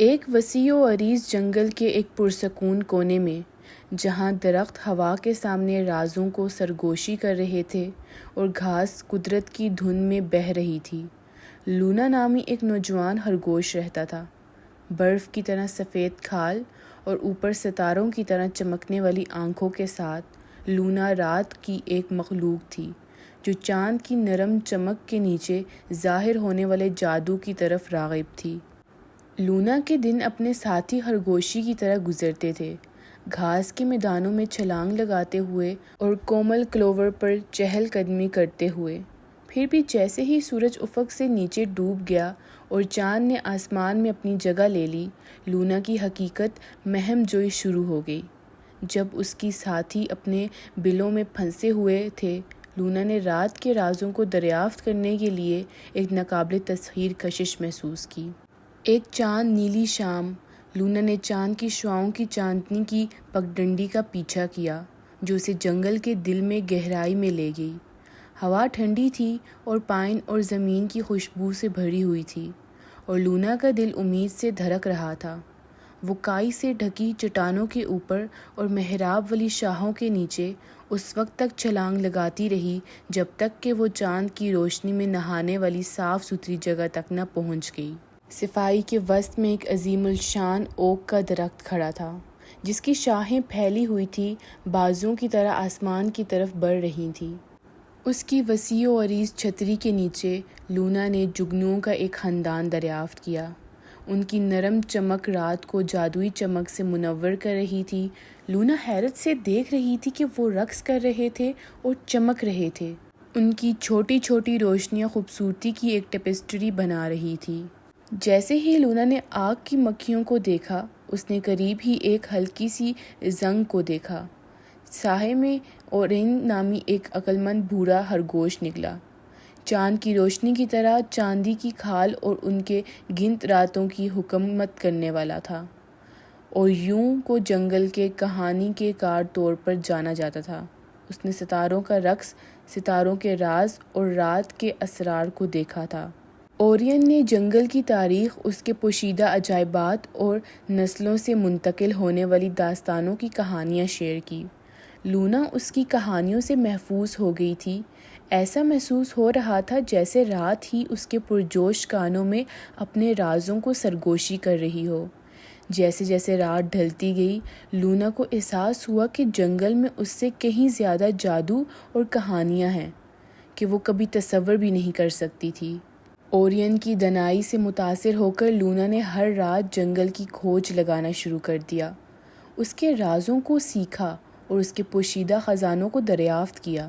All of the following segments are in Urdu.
ایک وسیع و عریض جنگل کے ایک پرسکون کونے میں، جہاں درخت ہوا کے سامنے رازوں کو سرگوشی کر رہے تھے اور گھاس قدرت کی دھن میں بہہ رہی تھی، لونا نامی ایک نوجوان خرگوش رہتا تھا۔ برف کی طرح سفید کھال اور اوپر ستاروں کی طرح چمکنے والی آنکھوں کے ساتھ لونا رات کی ایک مخلوق تھی، جو چاند کی نرم چمک کے نیچے ظاہر ہونے والے جادو کی طرف راغب تھی۔ لونا کے دن اپنے ساتھی خرگوشی کی طرح گزرتے تھے، گھاس کے میدانوں میں چھلانگ لگاتے ہوئے اور کومل کلوور پر چہل قدمی کرتے ہوئے۔ پھر بھی جیسے ہی سورج افق سے نیچے ڈوب گیا اور چاند نے آسمان میں اپنی جگہ لے لی، لونا کی حقیقت مہم جوئی شروع ہو گئی۔ جب اس کی ساتھی اپنے بلوں میں پھنسے ہوئے تھے، لونا نے رات کے رازوں کو دریافت کرنے کے لیے ایک ناقابل تسخیر کشش محسوس کی۔ ایک چاند نیلی شام، لونا نے چاند کی شعاعوں کی چاندنی کی پگڈنڈی کا پیچھا کیا، جو اسے جنگل کے دل میں گہرائی میں لے گئی۔ ہوا ٹھنڈی تھی اور پائن اور زمین کی خوشبو سے بھری ہوئی تھی، اور لونا کا دل امید سے دھڑک رہا تھا۔ وہ کائی سے ڈھکی چٹانوں کے اوپر اور محراب والی شاخوں کے نیچے اس وقت تک چھلانگ لگاتی رہی جب تک کہ وہ چاند کی روشنی میں نہانے والی صاف ستھری جگہ تک نہ پہنچ گئی۔ صفائی کے وسط میں ایک عظیم الشان اوک کا درخت کھڑا تھا، جس کی شاخیں پھیلی ہوئی تھی، بازوؤں کی طرح آسمان کی طرف بڑھ رہی تھیں۔ اس کی وسیع و عریض چھتری کے نیچے لونا نے جگنوؤں کا ایک خاندان دریافت کیا۔ ان کی نرم چمک رات کو جادوئی چمک سے منور کر رہی تھی۔ لونا حیرت سے دیکھ رہی تھی کہ وہ رقص کر رہے تھے اور چمک رہے تھے۔ ان کی چھوٹی چھوٹی روشنیاں خوبصورتی کی ایک ٹیپسٹری بنا رہی تھی۔ جیسے ہی لونا نے آگ کی مکھیوں کو دیکھا، اس نے قریب ہی ایک ہلکی سی زنگ کو دیکھا۔ ساحے میں اورینگ نامی ایک عقلمند بوڑھا خرگوش نکلا، چاند کی روشنی کی طرح چاندی کی کھال اور ان کے گنت راتوں کی حکومت کرنے والا تھا، اور یوں کو جنگل کے کہانی کے کار طور پر جانا جاتا تھا۔ اس نے ستاروں کا رقص، ستاروں کے راز اور رات کے اسرار کو دیکھا تھا۔ اورین نے جنگل کی تاریخ، اس کے پوشیدہ عجائبات اور نسلوں سے منتقل ہونے والی داستانوں کی کہانیاں شیئر کی۔ لونا اس کی کہانیوں سے محظوظ ہو گئی تھی۔ ایسا محسوس ہو رہا تھا جیسے رات ہی اس کے پرجوش کانوں میں اپنے رازوں کو سرگوشی کر رہی ہو۔ جیسے جیسے رات ڈھلتی گئی، لونا کو احساس ہوا کہ جنگل میں اس سے کہیں زیادہ جادو اور کہانیاں ہیں کہ وہ کبھی تصور بھی نہیں کر سکتی تھی۔ اورین کی دانائی سے متاثر ہو کر لونا نے ہر رات جنگل کی کھوج لگانا شروع کر دیا، اس کے رازوں کو سیکھا اور اس کے پوشیدہ خزانوں کو دریافت کیا۔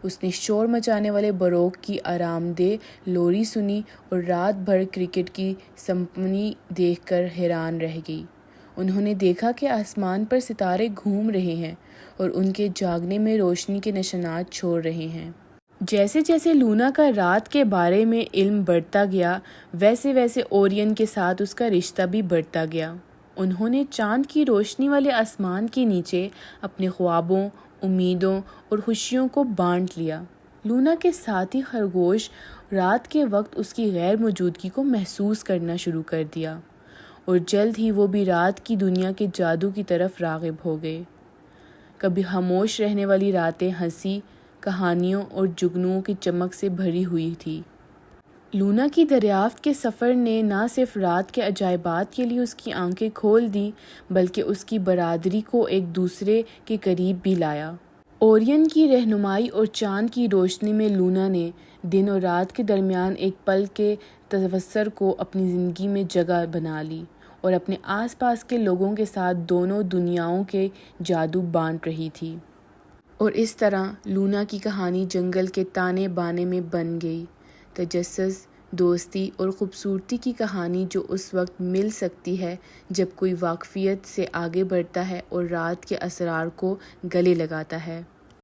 اس نے شور مچانے والے بروق کی آرام دہ لوری سنی اور رات بھر کرکٹ کی سمفنی دیکھ کر حیران رہ گئی۔ انہوں نے دیکھا کہ آسمان پر ستارے گھوم رہے ہیں اور ان کے جاگنے میں روشنی کے نشانات چھوڑ رہے ہیں۔ جیسے جیسے لونا کا رات کے بارے میں علم بڑھتا گیا، ویسے ویسے اورین کے ساتھ اس کا رشتہ بھی بڑھتا گیا۔ انہوں نے چاند کی روشنی والے آسمان کے نیچے اپنے خوابوں، امیدوں اور خوشیوں کو بانٹ لیا۔ لونا کے ساتھی خرگوش رات کے وقت اس کی غیر موجودگی کو محسوس کرنا شروع کر دیا، اور جلد ہی وہ بھی رات کی دنیا کے جادو کی طرف راغب ہو گئے۔ کبھی خاموش رہنے والی راتیں ہنسی، کہانیوں اور جگنوؤں کی چمک سے بھری ہوئی تھی۔ لونا کی دریافت کے سفر نے نہ صرف رات کے عجائبات کے لیے اس کی آنکھیں کھول دیں، بلکہ اس کی برادری کو ایک دوسرے کے قریب بھی لایا۔ اورین کی رہنمائی اور چاند کی روشنی میں لونا نے دن اور رات کے درمیان ایک پل کے تصور کو اپنی زندگی میں جگہ بنا لی، اور اپنے آس پاس کے لوگوں کے ساتھ دونوں دنیاؤں کے جادو بانٹ رہی تھی۔ اور اس طرح لونا کی کہانی جنگل کے تانے بانے میں بن گئی، تجسس، دوستی اور خوبصورتی کی کہانی جو اس وقت مل سکتی ہے جب کوئی واقفیت سے آگے بڑھتا ہے اور رات کے اسرار کو گلے لگاتا ہے۔